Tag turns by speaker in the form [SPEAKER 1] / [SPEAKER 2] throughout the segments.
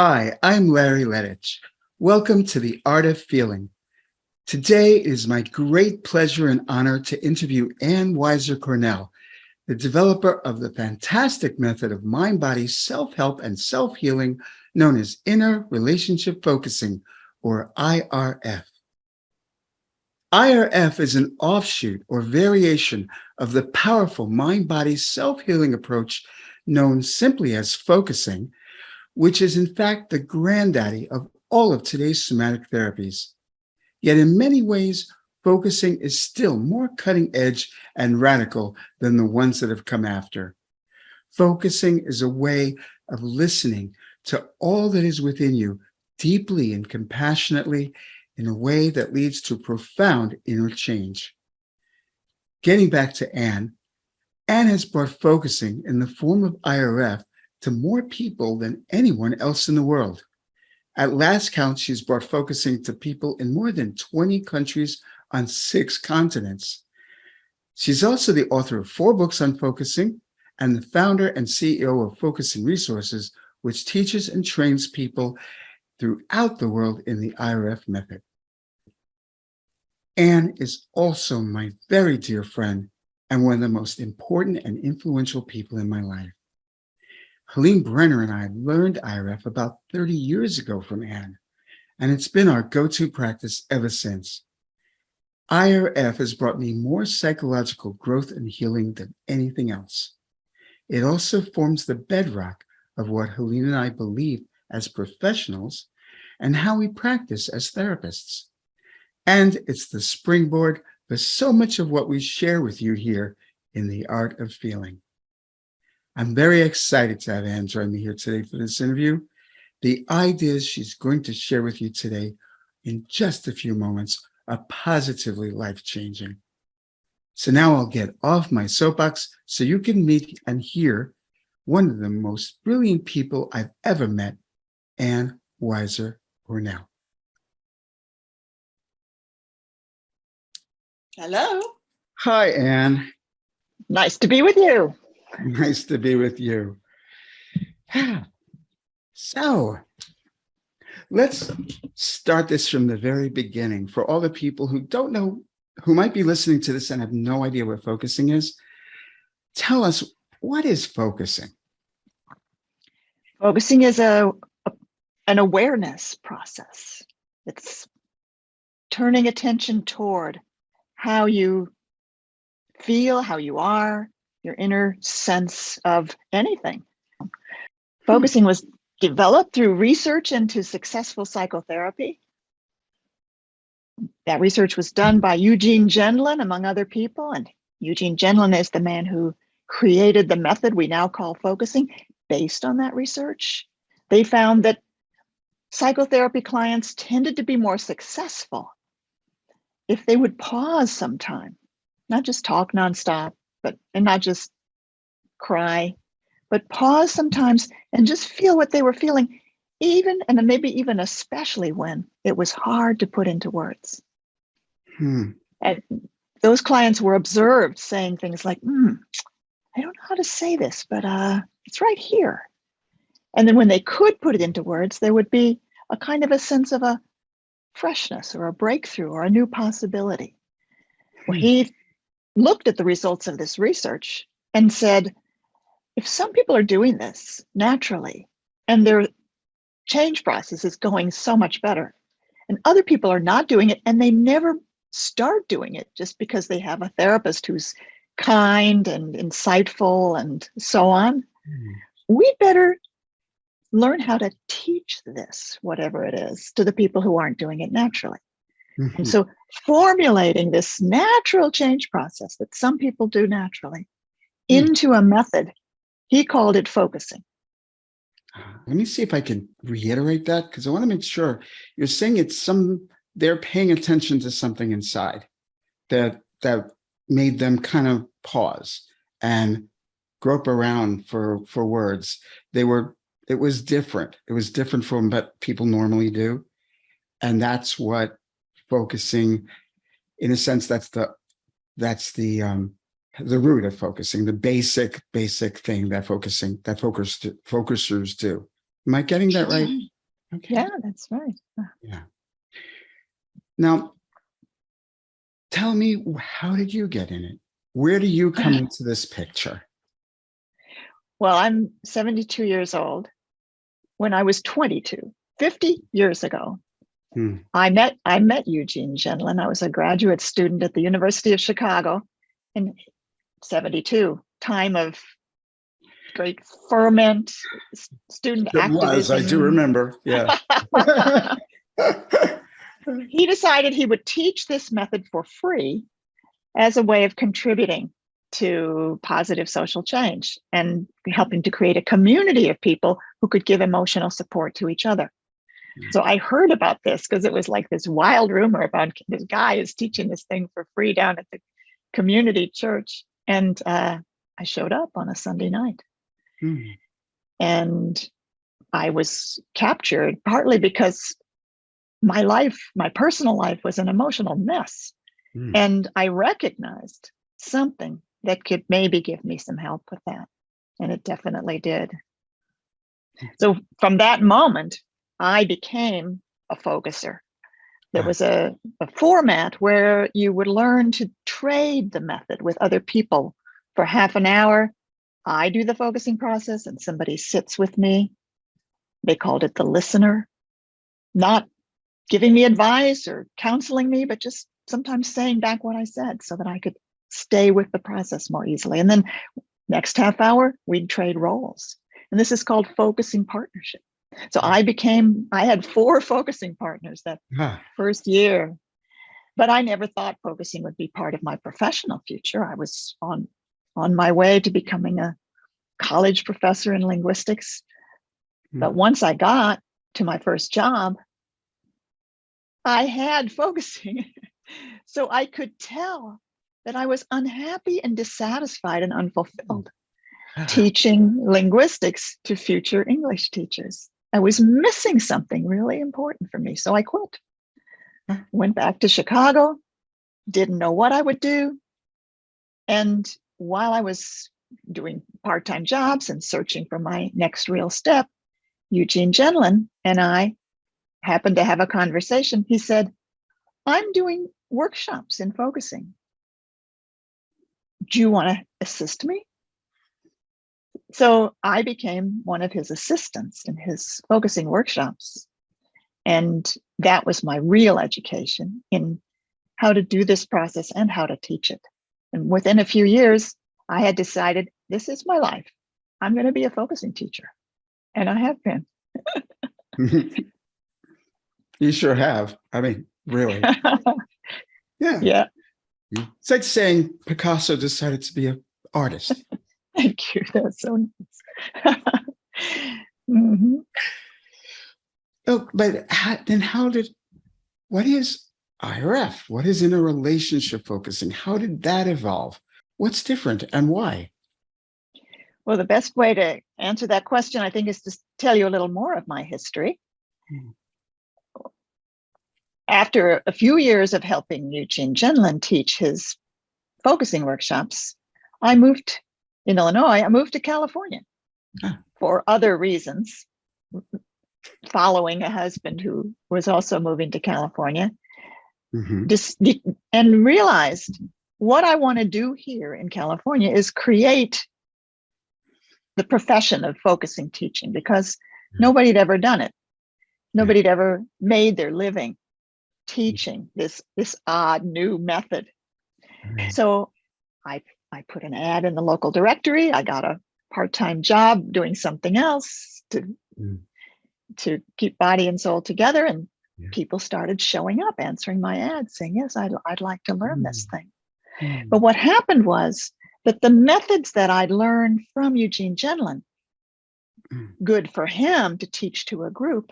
[SPEAKER 1] Hi, I'm Larry Letich. Welcome to The Art of Feeling. Today it is my great pleasure and honor to interview Ann Weiser Cornell, the developer of the fantastic method of mind-body self-help and self-healing known as Inner Relationship Focusing, or IRF. IRF is an offshoot or variation of the powerful mind-body self-healing approach known simply as focusing, which is in fact the granddaddy of all of today's somatic therapies. Yet in many ways, focusing is still more cutting edge and radical than the ones that have come after. Focusing is a way of listening to all that is within you deeply and compassionately in a way that leads to profound inner change. Getting back to Ann has brought focusing in the form of IRF to more people than anyone else in the world. At last count, she's brought focusing to people in more than 20 countries on 6 continents. She's also the author of 4 books on focusing and the founder and CEO of Focusing Resources, which teaches and trains people throughout the world in the IRF method. Ann is also my very dear friend and one of the most important and influential people in my life. Helene Brenner and I learned IRF about 30 years ago from Ann, and it's been our go-to practice ever since. IRF has brought me more psychological growth and healing than anything else. It also forms the bedrock of what Helene and I believe as professionals and how we practice as therapists. And it's the springboard for so much of what we share with you here in The Art of Feeling. I'm very excited to have Ann join me here today for this interview. The ideas she's going to share with you today in just a few moments are positively life-changing. So now I'll get off my soapbox so you can meet and hear one of the most brilliant people I've ever met, Ann Weiser Cornell.
[SPEAKER 2] Hello.
[SPEAKER 1] Hi, Ann.
[SPEAKER 2] Nice to be with you.
[SPEAKER 1] Nice to be with you. So let's start this from the very beginning. For all the people who don't know, who might be listening to this and have no idea what focusing is, tell us, what is focusing?
[SPEAKER 2] Focusing is an awareness process. It's turning attention toward how you feel, how you are, your inner sense of anything. Focusing was developed through research into successful psychotherapy. That research was done by Eugene Gendlin, among other people, and Eugene Gendlin is the man who created the method we now call focusing. Based on that research, they found that psychotherapy clients tended to be more successful if they would pause sometime, not just talk nonstop, and not just cry, but pause sometimes and just feel what they were feeling, even and maybe even especially when it was hard to put into words. And those clients were observed saying things like, I don't know how to say this, but it's right here. And then when they could put it into words, there would be a kind of a sense of a freshness or a breakthrough or a new possibility. Well, he looked at the results of this research and said, if some people are doing this naturally and their change process is going so much better, and other people are not doing it and they never start doing it just because they have a therapist who's kind and insightful and so on, we better learn how to teach this, whatever it is, to the people who aren't doing it naturally. And so formulating this natural change process that some people do naturally into a method, he called it focusing.
[SPEAKER 1] Let me see if I can reiterate that, because I want to make sure you're saying they're paying attention to something inside that made them kind of pause and grope around for words. It was different. It was different from what people normally do. And that's what focusing, in a sense, that's the root of focusing, the basic thing that focusers do. Am I getting that right? Okay.
[SPEAKER 2] Yeah, that's right.
[SPEAKER 1] Yeah. Now, tell me, how did you get in it? Where do you come into this picture?
[SPEAKER 2] Well, I'm 72 years old. When I was 22, 50 years ago, I met Eugene Gendlin. I was a graduate student at the University of Chicago in 72, time of great ferment, student
[SPEAKER 1] It was, I do
[SPEAKER 2] activism.
[SPEAKER 1] remember. Yeah.
[SPEAKER 2] He decided he would teach this method for free as a way of contributing to positive social change and helping to create a community of people who could give emotional support to each other. So I heard about this because it was like this wild rumor about this guy is teaching this thing for free down at the community church. And I showed up on a Sunday night. And I was captured partly because my life, my personal life, was an emotional mess. And I recognized something that could maybe give me some help with that. And it definitely did. So from that moment, I became a focuser. There was a format where you would learn to trade the method with other people for half an hour. I do the focusing process and somebody sits with me. They called it the listener, not giving me advice or counseling me, but just sometimes saying back what I said so that I could stay with the process more easily. And then next half hour, we'd trade roles. And this is called focusing partnership. So I had 4 focusing partners that first year, but I never thought focusing would be part of my professional future. I was on my way to becoming a college professor in linguistics. But once I got to my first job, I had focusing. So I could tell that I was unhappy and dissatisfied and unfulfilled teaching linguistics to future English teachers. I was missing something really important for me. So I quit. Went back to Chicago, didn't know what I would do. And while I was doing part-time jobs and searching for my next real step, Eugene Gendlin and I happened to have a conversation. He said, I'm doing workshops in focusing. Do you want to assist me? So I became one of his assistants in his focusing workshops. And that was my real education in how to do this process and how to teach it. And within a few years, I had decided this is my life. I'm going to be a focusing teacher. And I have been.
[SPEAKER 1] You sure have. I mean, really. Yeah.
[SPEAKER 2] Yeah.
[SPEAKER 1] It's like saying Picasso decided to be an artist.
[SPEAKER 2] Thank you. That's so nice.
[SPEAKER 1] Oh, but what is IRF? What is inner relationship focusing? How did that evolve? What's different and why?
[SPEAKER 2] Well, the best way to answer that question, I think, is to tell you a little more of my history. After a few years of helping Eugene Gendlin teach his focusing workshops, I moved in Illinois. I moved to California for other reasons, following a husband who was also moving to California, and realized what I want to do here in California is create the profession of focusing teaching, because nobody had ever done it. Nobody had ever made their living teaching this odd new method. So I put an ad in the local directory. I got a part-time job doing something else to keep body and soul together. And people started showing up, answering my ads, saying, yes, I'd like to learn this thing. But what happened was that the methods that I'd learned from Eugene Gendlin, good for him to teach to a group,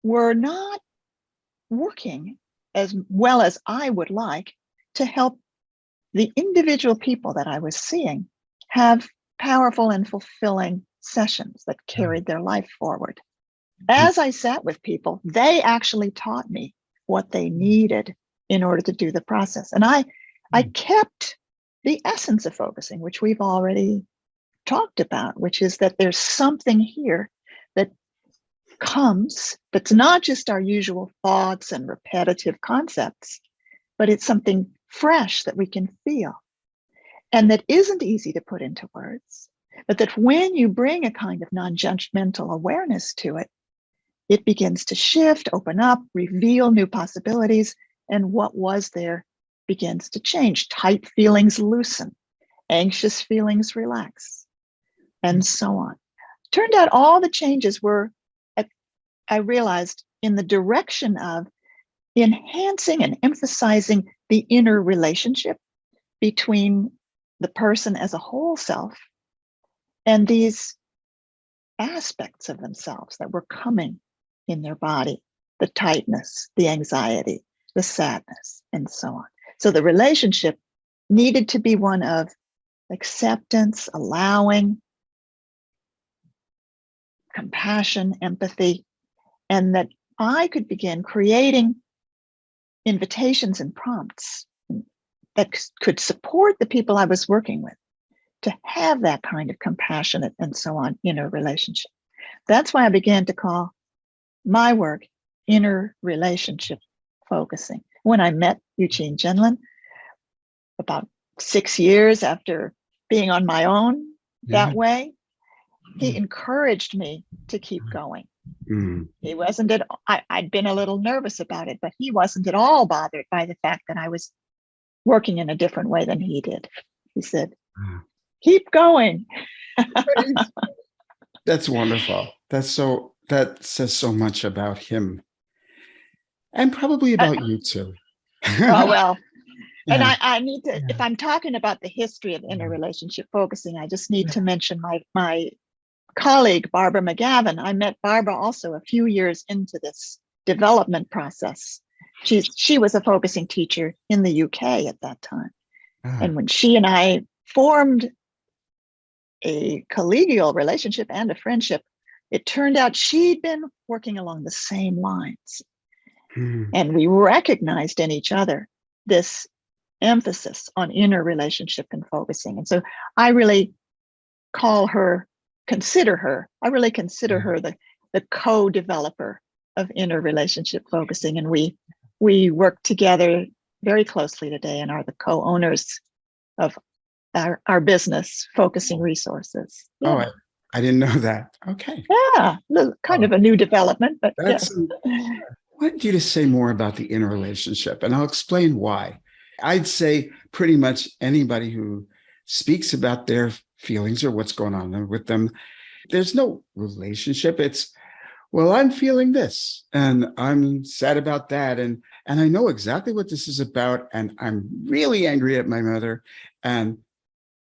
[SPEAKER 2] were not working as well as I would like to help the individual people that I was seeing have powerful and fulfilling sessions that carried their life forward. As I sat with people, they actually taught me what they needed in order to do the process. And I kept the essence of focusing, which we've already talked about, which is that there's something here that comes, that's not just our usual thoughts and repetitive concepts, but it's something fresh that we can feel and that isn't easy to put into words, but that when you bring a kind of non-judgmental awareness to it, it begins to shift, open up, reveal new possibilities, and what was there begins to change. Tight feelings loosen, anxious feelings relax, and so on. Turned out all the changes were, I realized, in the direction of enhancing and emphasizing the inner relationship between the person as a whole self and these aspects of themselves that were coming in their body, the tightness, the anxiety, the sadness, and so on. So the relationship needed to be one of acceptance, allowing, compassion, empathy, and that I could begin creating invitations and prompts that could support the people I was working with to have that kind of compassionate and so on inner relationship. That's why I began to call my work inner relationship focusing. When I met Eugene Genlin, about 6 years after being on my own that way, he encouraged me to keep going. He wasn't I'd been a little nervous about it, but he wasn't at all bothered by the fact that I was working in a different way than he did. He said, keep going.
[SPEAKER 1] That's wonderful. That says so much about him and probably about you too.
[SPEAKER 2] Oh, well,
[SPEAKER 1] Yeah.
[SPEAKER 2] and I need to, if I'm talking about the history of inner relationship focusing, I just need to mention my colleague, Barbara McGavin. I met Barbara also a few years into this development process. She was a focusing teacher in the UK at that time. And when she and I formed a collegial relationship and a friendship, it turned out she'd been working along the same lines. And we recognized in each other this emphasis on inner relationship and focusing. And so I really consider her the co-developer of inner relationship focusing. And we work together very closely today and are the co-owners of our business, Focusing Resources. Yeah.
[SPEAKER 1] Oh, I didn't know that. Okay.
[SPEAKER 2] Yeah, kind of a new development, but
[SPEAKER 1] That's, I want you to say more about the inner relationship, and I'll explain why. I'd say pretty much anybody who speaks about their feelings or what's going on with them, there's no relationship. It's, well, I'm feeling this and I'm sad about that. And I know exactly what this is about. And I'm really angry at my mother and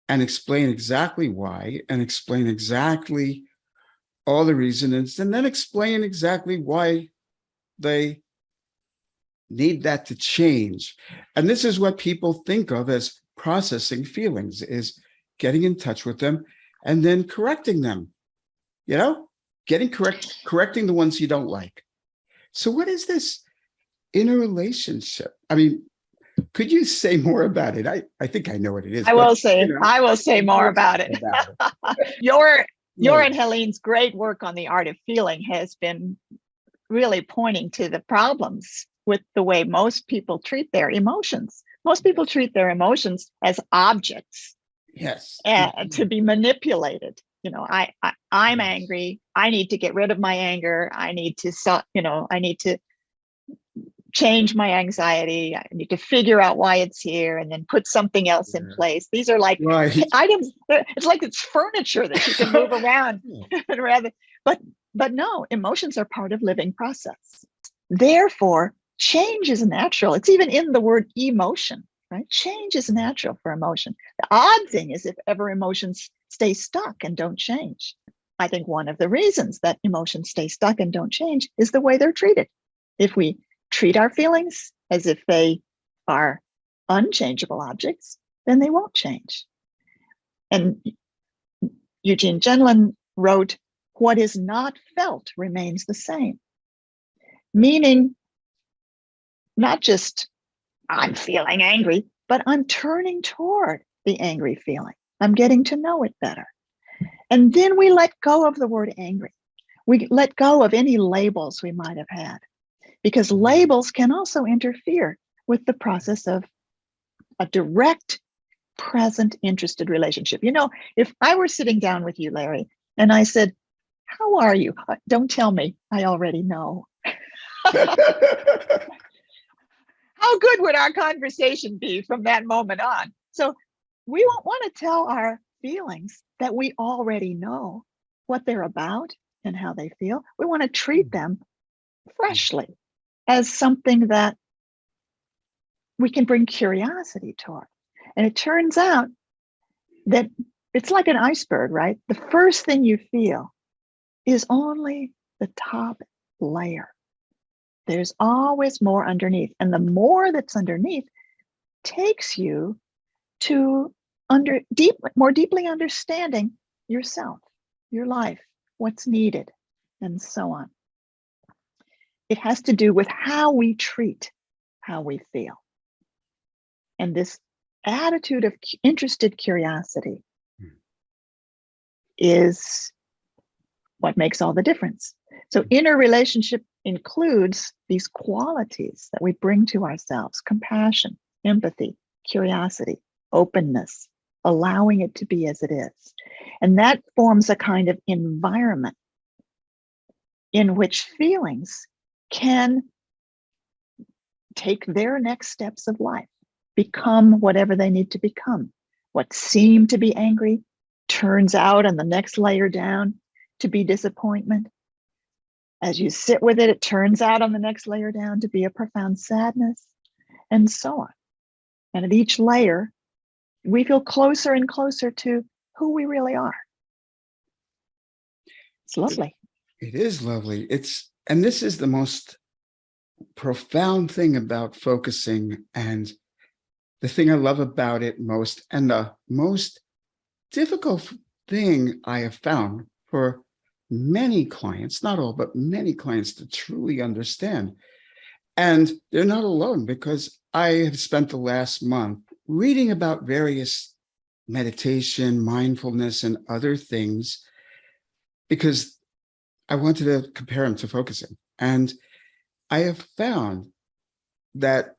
[SPEAKER 1] explain exactly why and explain exactly all the reasons and then explain exactly why they need that to change. And this is what people think of as processing feelings, is getting in touch with them and then correcting them, correcting the ones you don't like. So what is this inner relationship? I mean, could you say more about it? I think I know what it is.
[SPEAKER 2] I will say more about it. Your and Helene's great work on the art of feeling has been really pointing to the problems with the way most people treat their emotions. Most people treat their emotions as objects.
[SPEAKER 1] Yes.
[SPEAKER 2] To be manipulated. I'm angry. I need to get rid of my anger. I need to change my anxiety. I need to figure out why it's here and then put something else in place. These are like items. It's like it's furniture that you can move around. But no, emotions are part of living process. Therefore, change is natural. It's even in the word emotion, right? Change is natural for emotion. The odd thing is if ever emotions stay stuck and don't change. I think one of the reasons that emotions stay stuck and don't change is the way they're treated. If we treat our feelings as if they are unchangeable objects, then they won't change. And Eugene Genlin wrote, "What is not felt remains the same," meaning not just I'm feeling angry, but I'm turning toward the angry feeling. I'm getting to know it better. And then we let go of the word angry. We let go of any labels we might have had, because labels can also interfere with the process of a direct, present, interested relationship. You know, if I were sitting down with you, Larry, and I said, "How are you?" Don't tell me, I already know. How good would our conversation be from that moment on? So we won't want to tell our feelings that we already know what they're about and how they feel. We want to treat them freshly as something that we can bring curiosity toward. And it turns out that it's like an iceberg, right? The first thing you feel is only the top layer. There's always more underneath. And the more that's underneath takes you to more deeply understanding yourself, your life, what's needed, and so on. It has to do with how we treat how we feel. And this attitude of interested curiosity is what makes all the difference. So inner relationship includes these qualities that we bring to ourselves: compassion, empathy, curiosity, openness, allowing it to be as it is. And that forms a kind of environment in which feelings can take their next steps of life, become whatever they need to become. What seemed to be angry turns out on the next layer down to be disappointment. As you sit with it, it turns out on the next layer down to be a profound sadness, and so on. And at each layer, we feel closer and closer to who we really are. It's lovely.
[SPEAKER 1] It is lovely. And this is the most profound thing about focusing, and the thing I love about it most, and the most difficult thing I have found for many clients, not all, but many clients, to truly understand. And they're not alone, because I have spent the last month reading about various meditation, mindfulness, and other things, because I wanted to compare them to focusing. And I have found that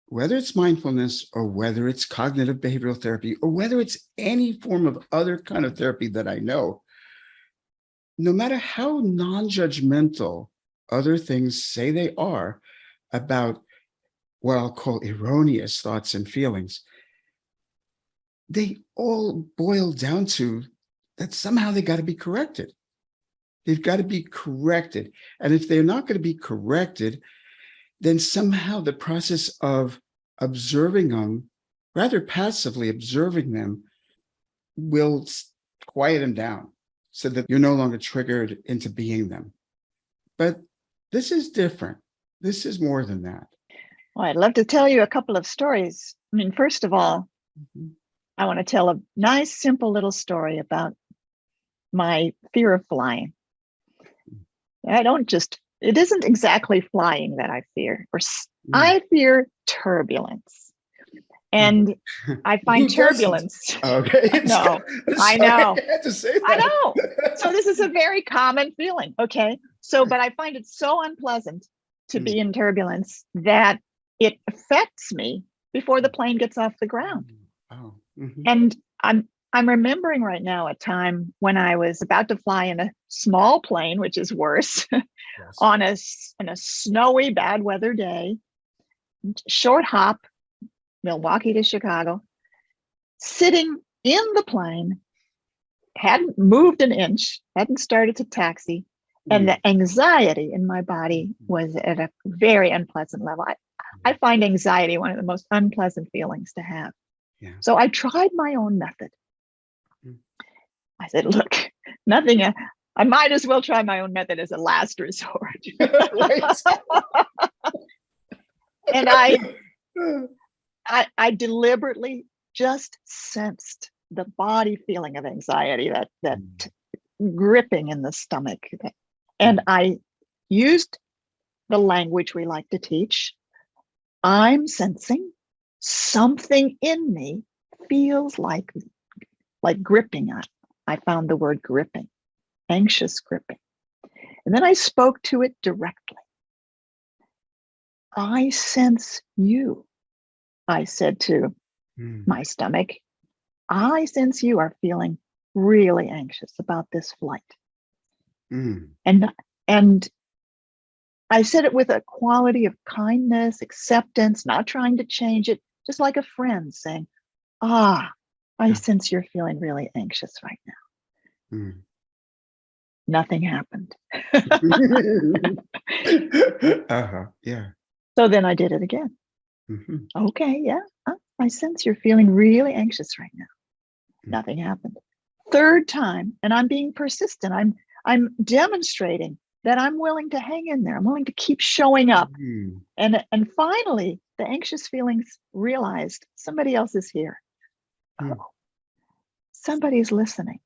[SPEAKER 1] whether it's mindfulness, or whether it's cognitive behavioral therapy, or whether it's any form of other kind of therapy that I know, no matter how non-judgmental other things say they are about what I'll call erroneous thoughts and feelings, they all boil down to that somehow they got to be corrected. They've got to be corrected. And if they're not going to be corrected, then somehow the process of observing them, rather passively observing them, will quiet them down so that you're no longer triggered into being them. But this is different. This is more than that.
[SPEAKER 2] Well, I'd love to tell you a couple of stories. I mean, first of all, I want to tell a nice, simple little story about my fear of flying. It isn't exactly flying that I fear, I fear turbulence. And I find turbulence.
[SPEAKER 1] Okay.
[SPEAKER 2] No, I know.
[SPEAKER 1] I had to say that.
[SPEAKER 2] I know. So this is a very common feeling. Okay. So, but I find it so unpleasant to be in turbulence that it affects me before the plane gets off the ground.
[SPEAKER 1] Oh.
[SPEAKER 2] And I'm remembering right now a time when I was about to fly in a small plane, which is worse, yes, on a snowy, bad weather day, short hop, Milwaukee to Chicago, sitting in the plane, hadn't moved an inch, hadn't started to taxi, and the anxiety in my body was at a very unpleasant level. I find anxiety one of the most unpleasant feelings to have. Yeah. So I tried my own method. I said, look, nothing, I might as well try my own method as a last resort. And I deliberately just sensed the body feeling of anxiety, that gripping in the stomach. And I used the language we like to teach. I'm sensing something in me feels like gripping. I found the word gripping, anxious gripping. And then I spoke to it directly. I sense you, I said to my stomach. I sense you are feeling really anxious about this flight. And I said it with a quality of kindness, acceptance, not trying to change it, just like a friend saying, I sense you're feeling really anxious right now. Nothing happened.
[SPEAKER 1] Yeah.
[SPEAKER 2] So then I did it again. Okay, yeah. I sense you're feeling really anxious right now. Nothing happened. Third time, and I'm being persistent. I'm demonstrating that I'm willing to hang in there. I'm willing to keep showing up. And finally, the anxious feelings realized somebody else is here. Oh, somebody's listening.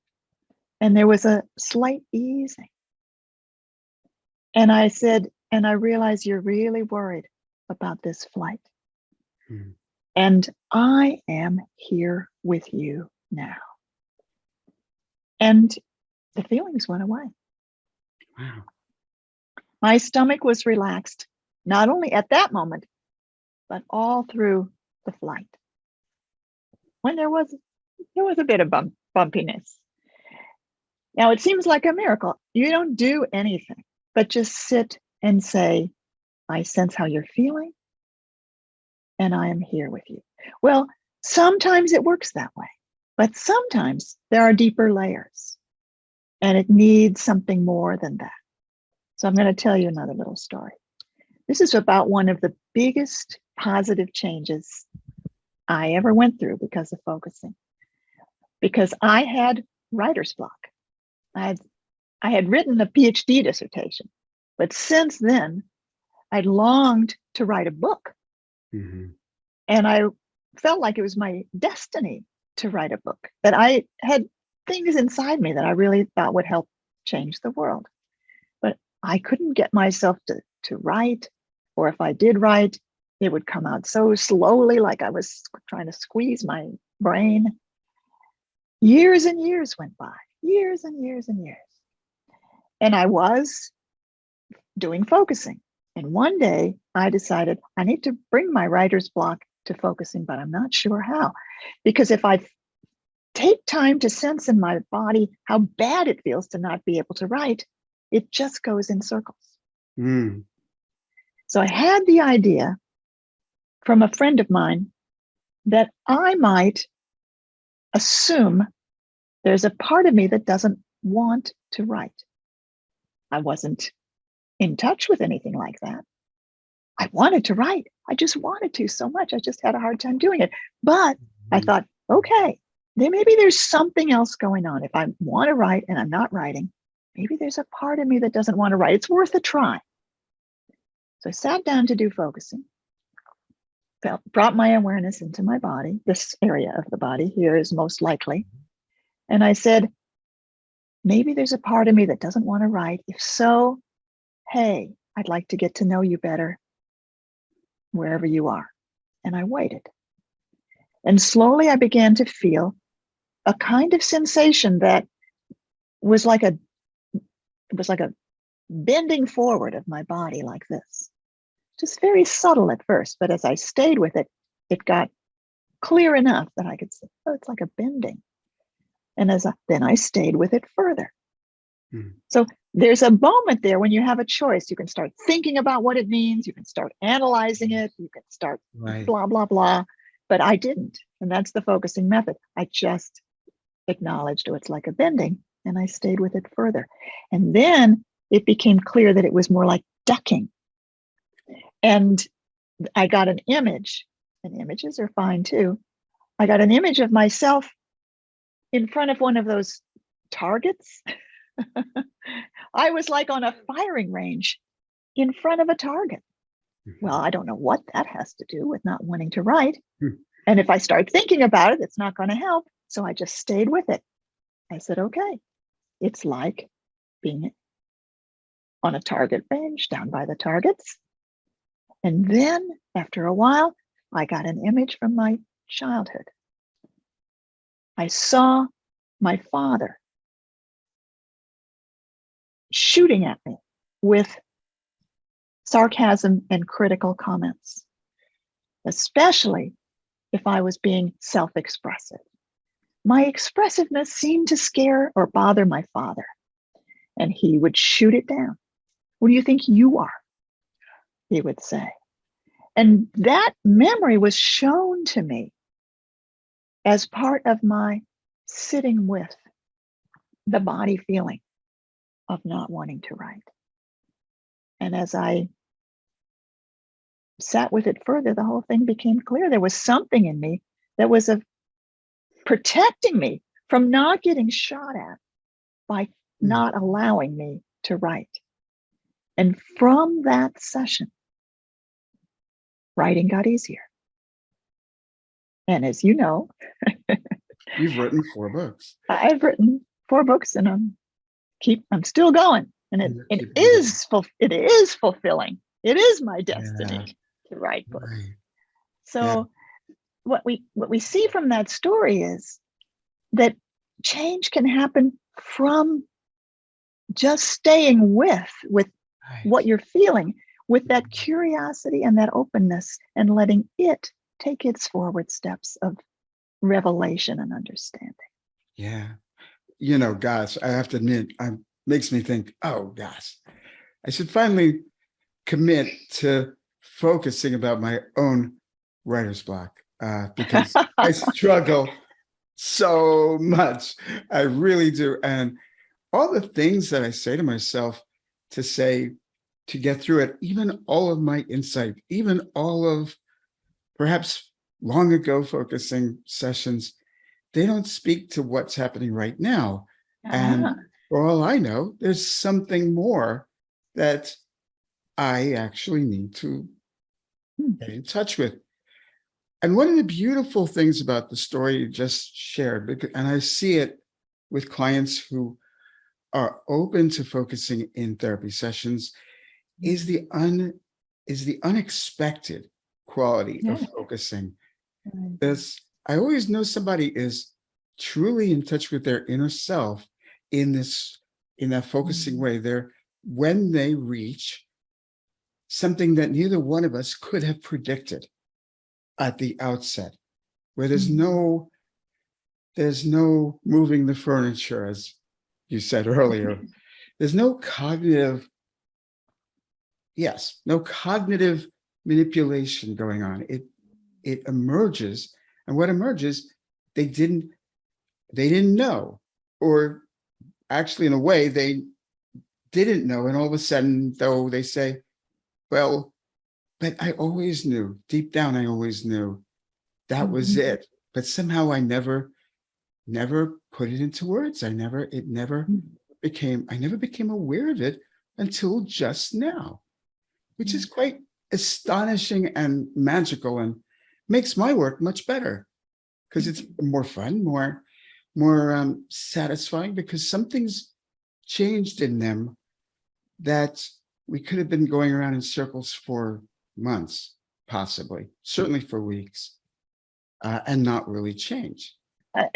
[SPEAKER 2] And there was a slight easing. And I said, and I realize you're really worried about this flight. And I am here with you now. And the feelings went away.
[SPEAKER 1] Wow.
[SPEAKER 2] My stomach was relaxed, not only at that moment, but all through the flight. When there was a bit of bumpiness. Now it seems like a miracle. You don't do anything, but just sit and say, I sense how you're feeling, and I am here with you. Well, sometimes it works that way, but sometimes there are deeper layers, and it needs something more than that. So I'm going to tell you another little story. This is about one of the biggest positive changes I ever went through because of focusing. Because I had writer's block. I had written a PhD dissertation, but since then, I'd longed to write a book. And I felt like it was my destiny to write a book, that I had things inside me that I really thought would help change the world. But I couldn't get myself to write, or if I did write, it would come out so slowly, like I was trying to squeeze my brain. Years and years went by, years and years and years. And I was doing focusing. And one day I decided I need to bring my writer's block to focusing, but I'm not sure how. Because if I take time to sense in my body how bad it feels to not be able to write, it just goes in circles. So I had the idea from a friend of mine that I might assume there's a part of me that doesn't want to write. I wasn't in touch with anything like that. I wanted to write. I just wanted to so much. I just had a hard time doing it. But I thought, okay, maybe there's something else going on. If I want to write and I'm not writing, maybe there's a part of me that doesn't want to write. It's worth a try. So I sat down to do focusing, brought my awareness into my body. This area of the body here is most likely. And I said, maybe there's a part of me that doesn't want to write. If so, hey, I'd like to get to know you better wherever you are. And I waited. And slowly I began to feel a kind of sensation that was like a bending forward of my body like this. Just very subtle at first, but as I stayed with it, it got clear enough that I could say, oh, it's like a bending. And then I stayed with it further. So there's a moment there when you have a choice. You can start thinking about what it means. You can start analyzing it. You can start blah, blah, blah. But I didn't. And that's the focusing method. I just acknowledged, oh, it's like a bending. And I stayed with it further. And then it became clear that it was more like ducking. And I got an image, and images are fine too. I got an image of myself in front of one of those targets. I was like on a firing range in front of a target. Well, I don't know what that has to do with not wanting to write. And if I start thinking about it, it's not going to help. So I just stayed with it. I said, okay, it's like being on a target range down by the targets. And then after a while, I got an image from my childhood. I saw my father shooting at me with sarcasm and critical comments, especially if I was being self-expressive. My expressiveness seemed to scare or bother my father, and he would shoot it down. "What do you think you are?" he would say. And that memory was shown to me as part of my sitting with the body feeling of not wanting to write. And as I sat with it further, the whole thing became clear. There was something in me that was protecting me from not getting shot at by not allowing me to write. And from that session, writing got easier. And as you know,
[SPEAKER 1] You've written 4 books.
[SPEAKER 2] I've written 4 books, and I'm still going. And it is fulfilling. It is my destiny to write books.
[SPEAKER 1] Right.
[SPEAKER 2] So what we see from that story is that change can happen from just staying with what you're feeling, with that curiosity and that openness, and letting it take its forward steps of revelation and understanding.
[SPEAKER 1] Yeah. Gosh, I have to admit, makes me think, oh gosh, I should finally commit to focusing about my own writer's block, because I struggle so much. I really do. And all the things that I say to myself to get through it, even all of my insight, even all of perhaps long ago focusing sessions, they don't speak to what's happening right now. And for all I know, there's something more that I actually need to get in touch with. And one of the beautiful things about the story you just shared, and I see it with clients who are open to focusing in therapy sessions, is the unexpected quality of focusing. Because I always know somebody is truly in touch with their inner self in that focusing way. When they reach something that neither one of us could have predicted at the outset, where there's no moving the furniture, as you said earlier. There's no cognitive manipulation going on. It emerges, and what emerges, they didn't know, or actually in a way they didn't know, and all of a sudden, though, they say, well, but I always knew, deep down I always knew that was it, but somehow I never put it into words. I never became aware of it until just now, which is quite astonishing and magical, and makes my work much better, because it's more fun, more satisfying, because something's changed in them that we could have been going around in circles for months, possibly, certainly for weeks, and not really change.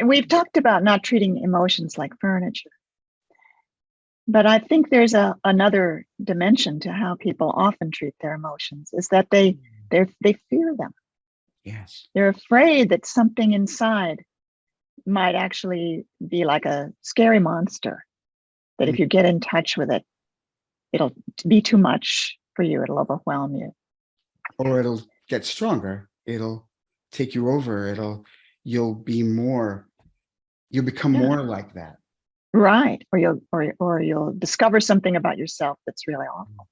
[SPEAKER 2] We've talked about not treating emotions like furniture, but I think there's another dimension to how people often treat their emotions, is that they fear them.
[SPEAKER 1] Yes.
[SPEAKER 2] They're afraid that something inside might actually be like a scary monster, that if you get in touch with it, it'll be too much for you. It'll overwhelm you.
[SPEAKER 1] Or it'll get stronger. It'll take you over. You'll become more like that.
[SPEAKER 2] Right. Or you'll discover something about yourself that's really awful.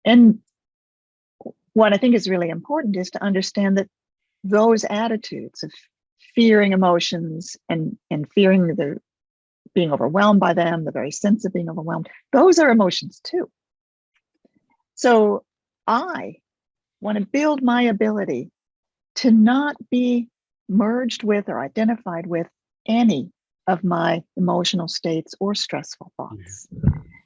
[SPEAKER 2] And what I think is really important is to understand that those attitudes of fearing emotions and fearing being overwhelmed by them, the very sense of being overwhelmed, those are emotions too. So I want to build my ability to not be merged with or identified with any of my emotional states or stressful thoughts.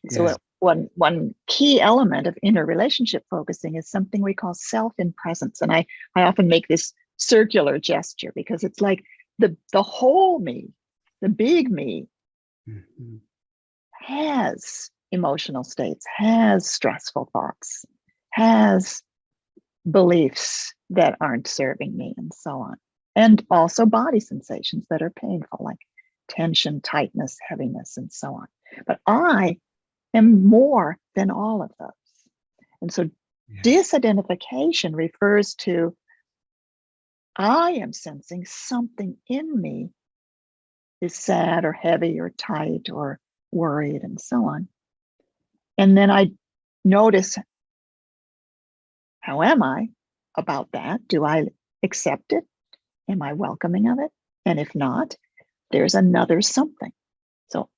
[SPEAKER 2] So one key element of interrelationship focusing is something we call self-in-presence. And I often make this circular gesture, because it's like the whole me, the big me, has emotional states, has stressful thoughts, has beliefs that aren't serving me, and so on. And also body sensations that are painful, like tension, tightness, heaviness, and so on. But I am more than all of those. And so disidentification refers to I am sensing something in me is sad or heavy or tight or worried and so on. And then I notice, how am I about that? Do I accept it? Am I welcoming of it? And if not, there's another something. So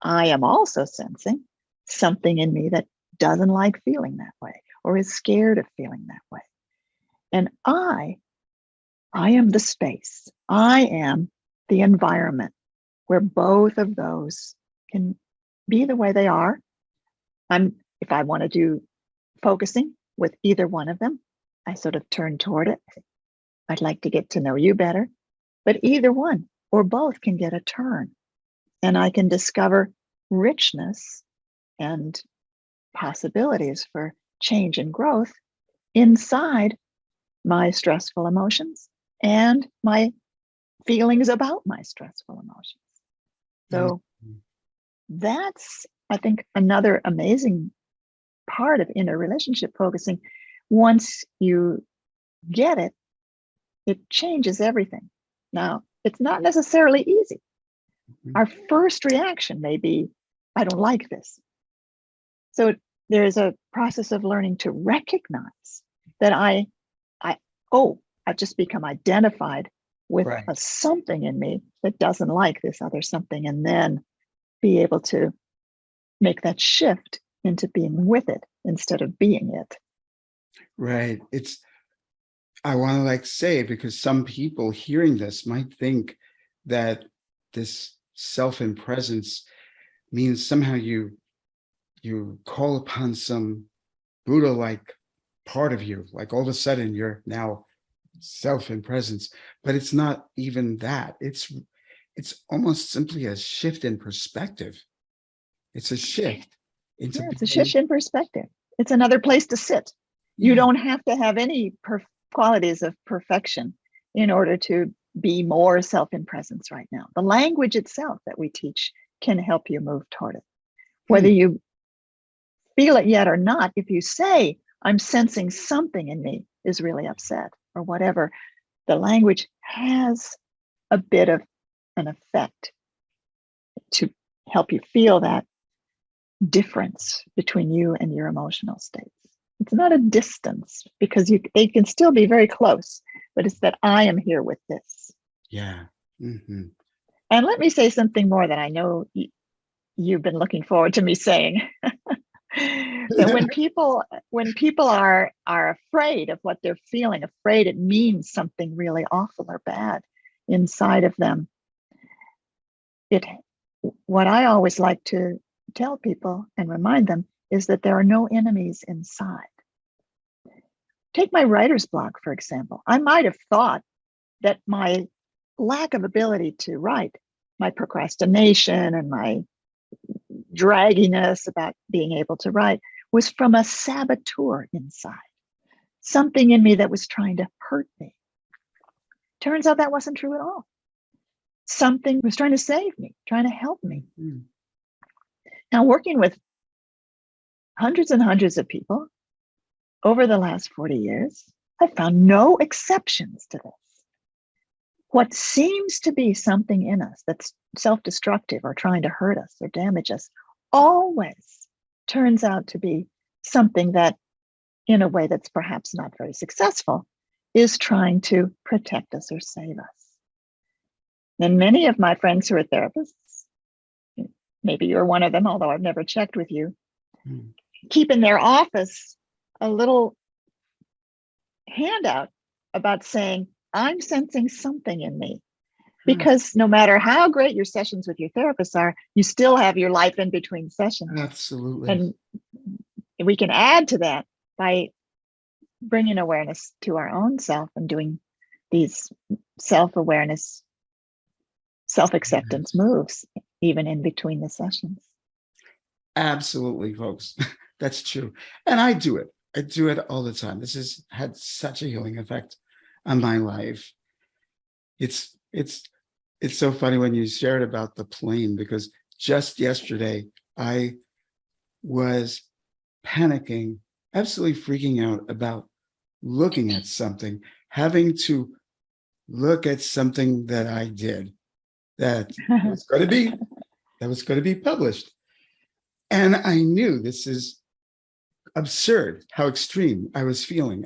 [SPEAKER 2] I am also sensing something in me that doesn't like feeling that way or is scared of feeling that way. And I am the space. I am the environment where both of those can be the way they are. If I want to do focusing with either one of them, I sort of turn toward it. I'd like to get to know you better, but either one or both can get a turn, and I can discover richness and possibilities for change and growth inside my stressful emotions and my feelings about my stressful emotions. So that's, I think, another amazing part of inner relationship focusing. Once you get it, it changes everything. Now, it's not necessarily easy. Our first reaction may be, I don't like this. So there's a process of learning to recognize that I've just become identified with a something in me that doesn't like this other something, and then be able to make that shift into being with it instead of being it.
[SPEAKER 1] Right. I want to say, because some people hearing this might think that this self and presence means somehow you call upon some Buddha-like part of you, like all of a sudden you're now self and presence. But it's not even that. It's almost simply a shift in perspective. It's a shift into
[SPEAKER 2] it's a shift in perspective. It's another place to sit. You don't have to have any qualities of perfection in order to be more self in presence right now. The language itself that we teach can help you move toward it. Whether you feel it yet or not, if you say, I'm sensing something in me is really upset or whatever, the language has a bit of an effect to help you feel that difference between you and your emotional states. It's not a distance, because they can still be very close, but it's that I am here with this.
[SPEAKER 1] Yeah. Mm-hmm.
[SPEAKER 2] And let me say something more that I know you've been looking forward to me saying. That when people are afraid of what they're feeling, afraid it means something really awful or bad inside of them, what I always like to tell people and remind them is that there are no enemies inside. Take my writer's block, for example. I might have thought that my lack of ability to write, my procrastination and my dragginess about being able to write, was from a saboteur inside, something in me that was trying to hurt me. Turns out that wasn't true at all. Something was trying to save me, trying to help me. Mm-hmm. Now, working with hundreds and hundreds of people over the last 40 years, I found no exceptions to this. What seems to be something in us that's self-destructive or trying to hurt us or damage us always turns out to be something that, in a way that's perhaps not very successful, is trying to protect us or save us. And many of my friends who are therapists, maybe you're one of them, although I've never checked with you, keep in their office a little handout about saying, I'm sensing something in me. Because no matter how great your sessions with your therapist are, you still have your life in between sessions.
[SPEAKER 1] Absolutely.
[SPEAKER 2] And we can add to that by bringing awareness to our own self and doing these self-awareness, self-acceptance moves, even in between the sessions.
[SPEAKER 1] Absolutely, folks. That's true. And I do it. I do it all the time. This has had such a healing effect on my life. It's so funny when you shared about the plane, because just yesterday I was panicking, absolutely freaking out about looking at something, having to look at something that I did that was going to be published. And I knew this is absurd how extreme I was feeling.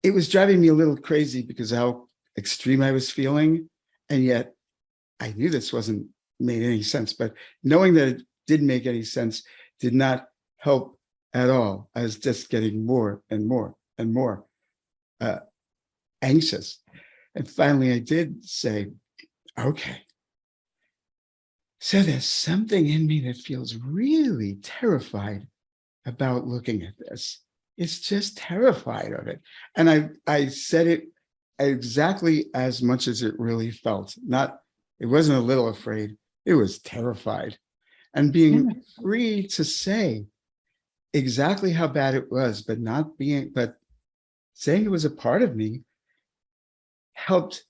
[SPEAKER 1] It was driving me a little crazy because how extreme I was feeling. And yet I knew this wasn't made any sense, but knowing that it didn't make any sense did not help at all. I was just getting more and more and more anxious. And finally I did say, okay, so there's something in me that feels really terrified about looking at this. It's just terrified of it. And I said it exactly as much as it really felt. It wasn't a little afraid, it was terrified. And being free to say exactly how bad it was, but saying it was a part of me helped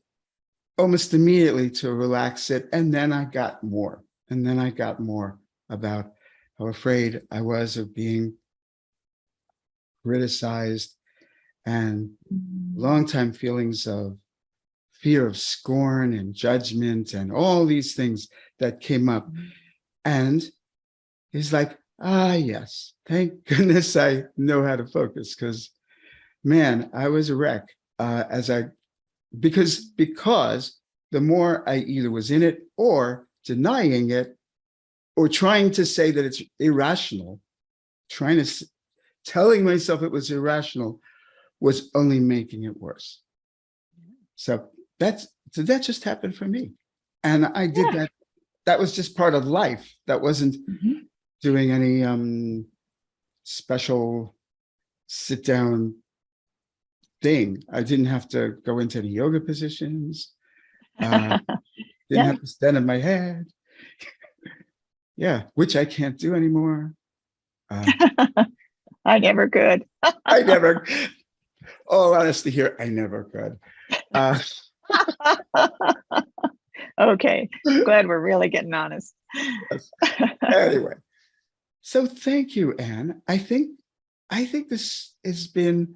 [SPEAKER 1] almost immediately to relax it. And then I got more. And then I got more about how afraid I was of being criticized, and longtime feelings of fear of scorn and judgment and all these things that came up. And it's like, yes, thank goodness I know how to focus, because man, I was a wreck because the more I either was in it or denying it or trying to say that it's irrational, telling myself it was irrational was only making it worse. So that just happened for me. And I did that. That was just part of life. That wasn't doing any special sit down thing. I didn't have to go into any yoga positions. Didn't have to stand on my head. Yeah, which I can't do anymore.
[SPEAKER 2] I never could.
[SPEAKER 1] I never, all honesty here, I never could.
[SPEAKER 2] Okay, glad we're really getting honest.
[SPEAKER 1] Anyway, so thank you, Ann. I think this has been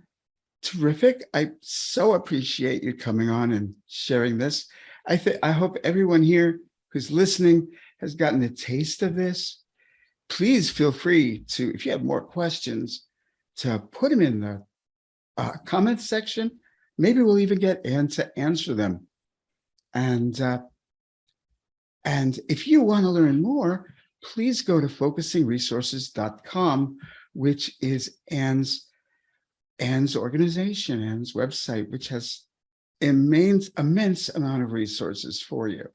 [SPEAKER 1] terrific. I so appreciate you coming on and sharing this. I hope everyone here who's listening has gotten a taste of this. Please feel free to, if you have more questions, to put them in the comments section. Maybe we'll even get Ann to answer them. And if you want to learn more, please go to focusingresources.com, which is Ann's organization, Ann's website, which has immense amount of resources for you.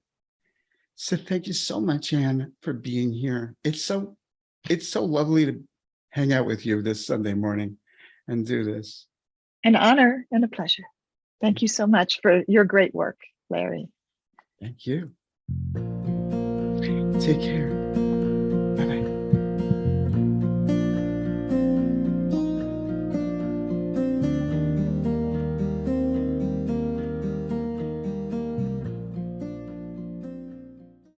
[SPEAKER 1] So thank you so much, Ann, for being here. It's so lovely to hang out with you this Sunday morning and do this.
[SPEAKER 2] An honor and a pleasure. Thank you so much for your great work, Larry.
[SPEAKER 1] Thank you. Take care.